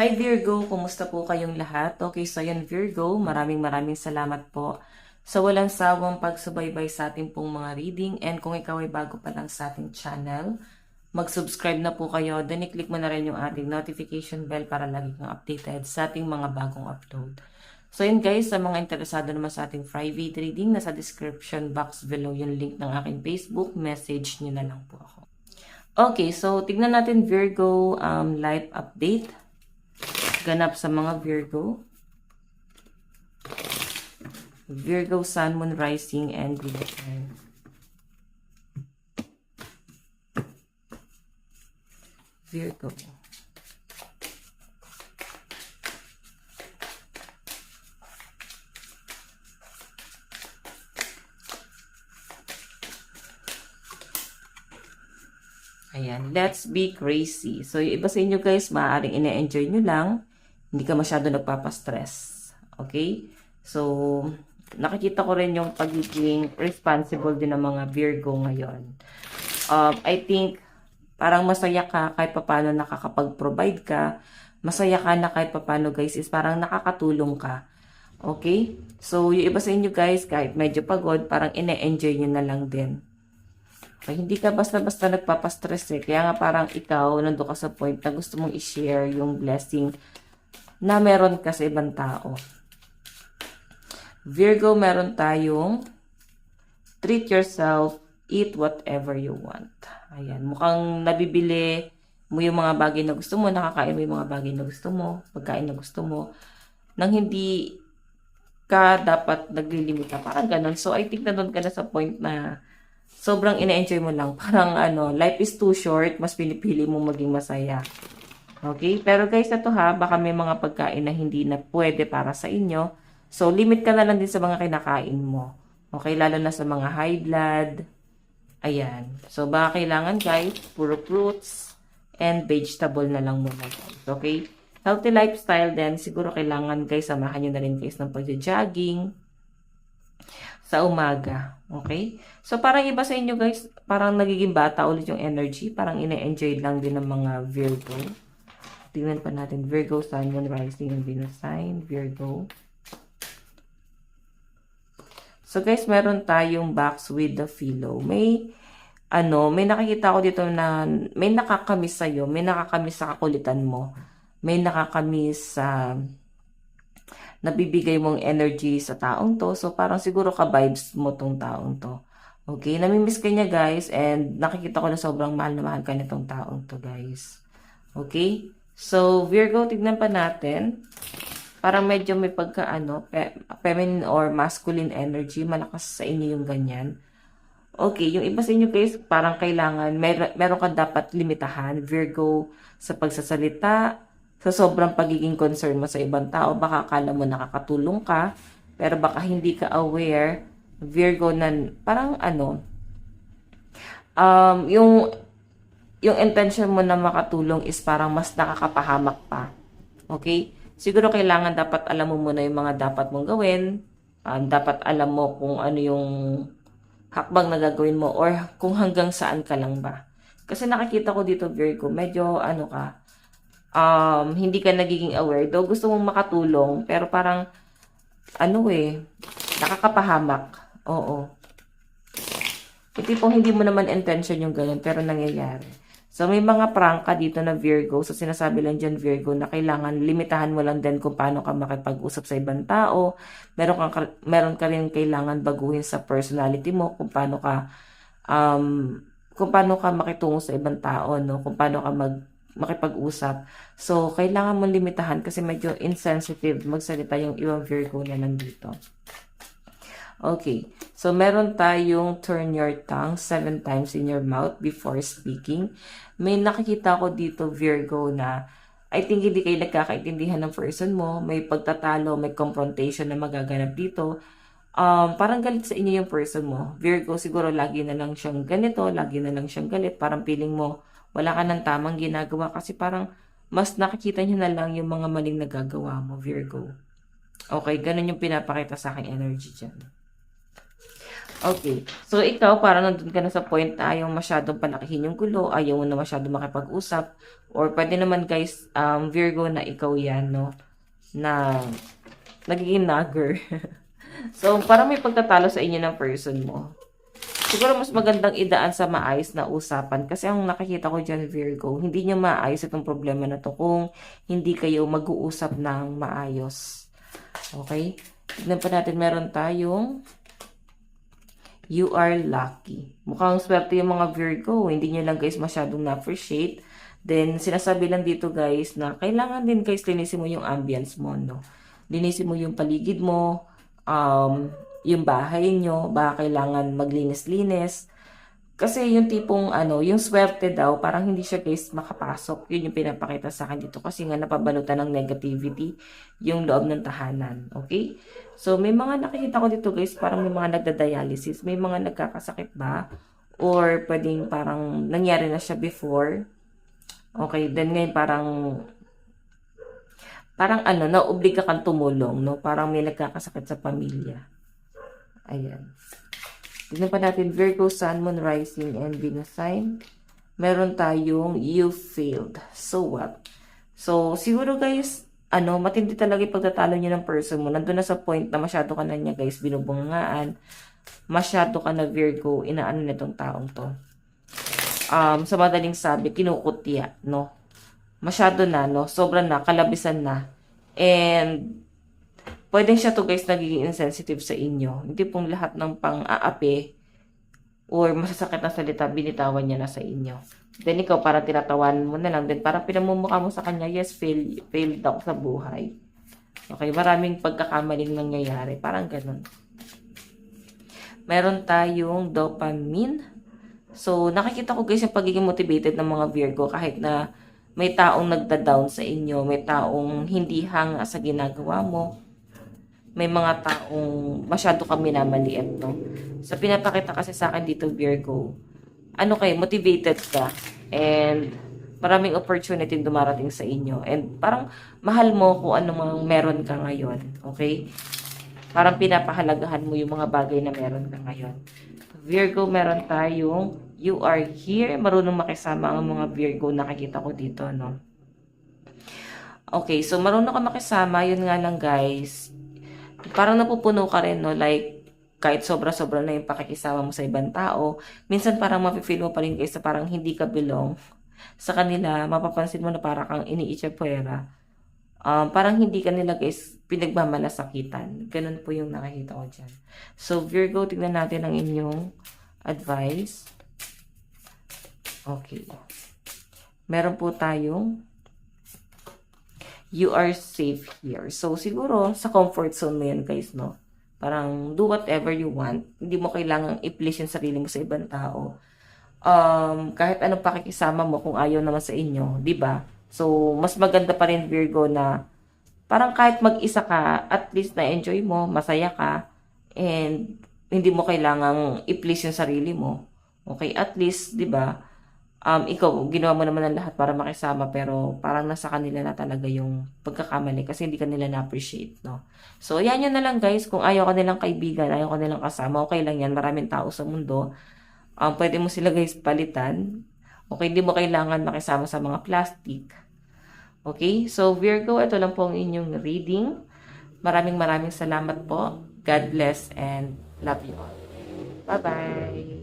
Hi Virgo, kumusta po kayong lahat? Okay, so yan Virgo, maraming salamat po sa walang sawang pagsubaybay sa ating pong mga reading, and kung ikaw ay bago pa lang sa ating channel, mag-subscribe na po kayo, then i-click mo na rin yung ating notification bell para lagi kang updated sa ating mga bagong upload. So yun guys, sa mga interesado naman sa ating private reading, nasa description box below yung link ng aking Facebook, message nyo na lang po ako. Okay, so tignan natin Virgo life update ganap sa mga Virgo. Virgo, Sun, Moon, Rising, and Venus. Virgo. Ayan, let's be crazy. So, yung iba sa inyo guys, maaaring ine-enjoy nyo lang. Hindi ka masyado nagpapastress. Okay? So, nakikita ko rin yung pagiging responsible din ng mga Virgo ngayon. I think, parang masaya ka kahit paano nakakapag-provide ka. Masaya ka na kahit paano guys is parang nakakatulong ka. Okay? So, yung iba sa inyo guys, kahit medyo pagod, parang ine-enjoy nyo na lang din. Okay, hindi ka basta-basta nagpapastress eh. Kaya nga parang ikaw, nandun ka sa point na gusto mong i-share yung blessing na meron ka sa ibang tao. Virgo, meron tayong treat yourself, eat whatever you want. Ayan, mukhang nabibili mo yung mga bagay na gusto mo, nakakain mo yung mga bagay na gusto mo, pagkain na gusto mo, nang hindi ka dapat naglilimita. Parang ganun. So, I think na doon ka na sa point na sobrang ina-enjoy mo lang. Parang life is too short, mas pinipili mo maging masaya. Okay? Pero guys, ito ha, baka may mga pagkain na hindi na pwede para sa inyo. So, limit ka na lang din sa mga kinakain mo. Okay? Lalo na sa mga high blood. Ayan. So, baka kailangan guys, puro fruits and vegetable na lang muna guys. Okay? Healthy lifestyle din. Siguro kailangan guys, samahan nyo na rin guys ng pag-jogging sa umaga. Okay? So, parang iba sa inyo guys, parang nagiging bata ulit yung energy. Parang ina-enjoy lang din ng mga Virgo. Tingnan pa natin. Virgo, Sun, Moon, Rising, and Venus sign. Virgo. So, guys, meron tayong box with the pillow. May nakikita ko dito na may nakakamiss sa'yo. May nakakamiss sa kakulitan mo. May nakakamiss sa nabibigay mong energy sa taong to. So, parang siguro ka-vibes mo tong taong to. Okay? Namimiss ka niya, guys. And nakikita ko na sobrang mahal na mahal ka nitong taong to, guys. Okay? So, Virgo, tignan pa natin. Parang medyo may pagka, feminine or masculine energy. Malakas sa inyo yung ganyan. Okay, yung iba sa inyo guys, parang kailangan, meron ka dapat limitahan, Virgo, sa pagsasalita, sa sobrang pagiging concern mo sa ibang tao. Baka akala mo nakakatulong ka, pero baka hindi ka aware, Virgo, na parang yung intention mo na makatulong is parang mas nakakapahamak pa. Okay? Siguro kailangan dapat alam mo muna yung mga dapat mong gawin. Dapat alam mo kung ano yung hakbang na gagawin mo or kung hanggang saan ka lang ba. Kasi nakikita ko dito Virgo, medyo hindi ka nagiging aware. Though gusto mong makatulong, pero parang nakakapahamak. Oo. Tipong hindi mo naman intention yung ganun, pero nangyayari. So, may mga prangka dito na Virgo. So, sinasabi lang dyan, Virgo, na kailangan limitahan mo lang din kung paano ka makipag-usap sa ibang tao. Meron ka rin kailangan baguhin sa personality mo, kung paano ka makitungo sa ibang tao, no? Kung paano ka makipag-usap. So, kailangan mo limitahan kasi medyo insensitive magsalita yung ibang Virgo na nandito. Okay. So, meron tayong turn your tongue 7 times in your mouth before speaking. May nakikita ko dito, Virgo, na I think hindi kayo nagkakaintindihan ng person mo. May pagtatalo, may confrontation na magaganap dito. Parang galit sa inyo yung person mo. Virgo, siguro lagi na lang siyang ganito, lagi na lang siyang galit. Parang feeling mo, wala ka ng tamang ginagawa kasi parang mas nakikita niyo na lang yung mga maling nagagawa mo, Virgo. Okay, ganun yung pinapakita sa aking energy dyan. Okay. So, ikaw, parang nandun ka na sa point na ayaw masyadong palakihin yung gulo, ayaw mo na masyadong makipag-usap, or pwede naman guys, Virgo na ikaw yan, no? Na nagiging nagger. So, parang may pagtatalo sa inyo ng person mo. Siguro mas magandang idaan sa maayos na usapan. Kasi ang nakikita ko dyan, Virgo, hindi nyo maayos itong problema na to kung hindi kayo mag-uusap ng maayos. Okay? Tignan pa natin, meron tayong you are lucky. Mukhang swerte yung mga Virgo. Hindi nyo lang guys masyadong na-appreciate. Then, sinasabi lang dito guys na kailangan din guys linisin mo yung ambience mo, no? Linisin mo yung paligid mo, yung bahay nyo, baka kailangan maglinis-linis. Kasi yung tipong yung swerte daw, parang hindi siya guys makapasok. Yun yung pinapakita sa akin dito kasi nga napabalutan ng negativity yung loob ng tahanan. Okay? So, may mga nakikita ko dito guys, parang may mga nagda-dialysis, may mga nagkakasakit ba? Or pwedeng parang nangyari na siya before. Okay, then ngayon parang naobliga kang tumulong, no? Parang may nagkakasakit sa pamilya. Ayan. Tignan pa natin, Virgo, Sun, Moon, Rising, and Venus sign. Meron tayong you failed. So what? So, siguro guys, matindi talaga yung pagtatalo niyo ng person mo. Nandun na sa point na masyado ka na niya guys, binubungaan. Masyado ka na Virgo, inaano na itong taong to. Sa madaling sabi, kinukutya, no? Masyado na, no? Sobrang na, kalabisan na. And, pwedeng siya to guys nagiging insensitive sa inyo. Hindi pong lahat ng pang-aapi or masasakit na salita, binitawan niya na sa inyo. Then ikaw, para tinatawan mo na lang. Then para pinamumukha mo sa kanya, yes, failed ako sa buhay. Okay, maraming pagkakamaling nangyayari. Parang ganun. Meron tayong dopamine. So, nakikita ko guys yung pagiging motivated ng mga Virgo kahit na may taong nagda-down sa inyo, may taong hindi hanga sa ginagawa mo, may mga taong masyado kami minamaliit, no? So, pinapakita kasi sa akin dito, Virgo, motivated ka, and maraming opportunity dumarating sa inyo, and parang mahal mo kung ano mang meron ka ngayon, okay? Parang pinapahalagahan mo yung mga bagay na meron ka ngayon. Virgo, meron tayong you are here. Marunong makisama ang mga Virgo, nakikita ko dito, no? Okay, so marunong ka makisama, yun nga lang guys, parang napupuno ka rin, no? Like, kahit sobra-sobra na yung pakikisama mo sa ibang tao, minsan parang mafe-feel mo pa rin guys na parang hindi ka belong sa kanila. Mapapansin mo na parang kang iniitsapuera. Parang hindi ka nila guys pinagmamalasakitan. Ganun po yung nakikita ko dyan. So, Virgo, tignan natin ang inyong advice. Okay. Meron po tayong you are safe here. So, siguro, sa comfort zone mo yan, guys, no? Parang, do whatever you want. Hindi mo kailangang i-please yung sarili mo sa ibang tao. Kahit anong pakikisama mo kung ayaw naman sa inyo, di ba? So, mas maganda pa rin, Virgo, na parang kahit mag-isa ka, at least na-enjoy mo, masaya ka, and hindi mo kailangang i-please yung sarili mo. Okay? At least, di ba? Ikaw, ginawa mo naman ang lahat para makisama, pero parang nasa kanila na talaga yung pagkakamali kasi hindi kanila na-appreciate, no? So, yan yun na lang guys. Kung ayaw ka nilang kaibigan, ayaw ka nilang kasama, okay lang yan. Maraming tao sa mundo. Pwede mo sila guys palitan. Okay, hindi mo kailangan makisama sa mga plastic. Okay, so Virgo, ito lang po ang inyong reading. Maraming salamat po. God bless and love you all. Bye-bye!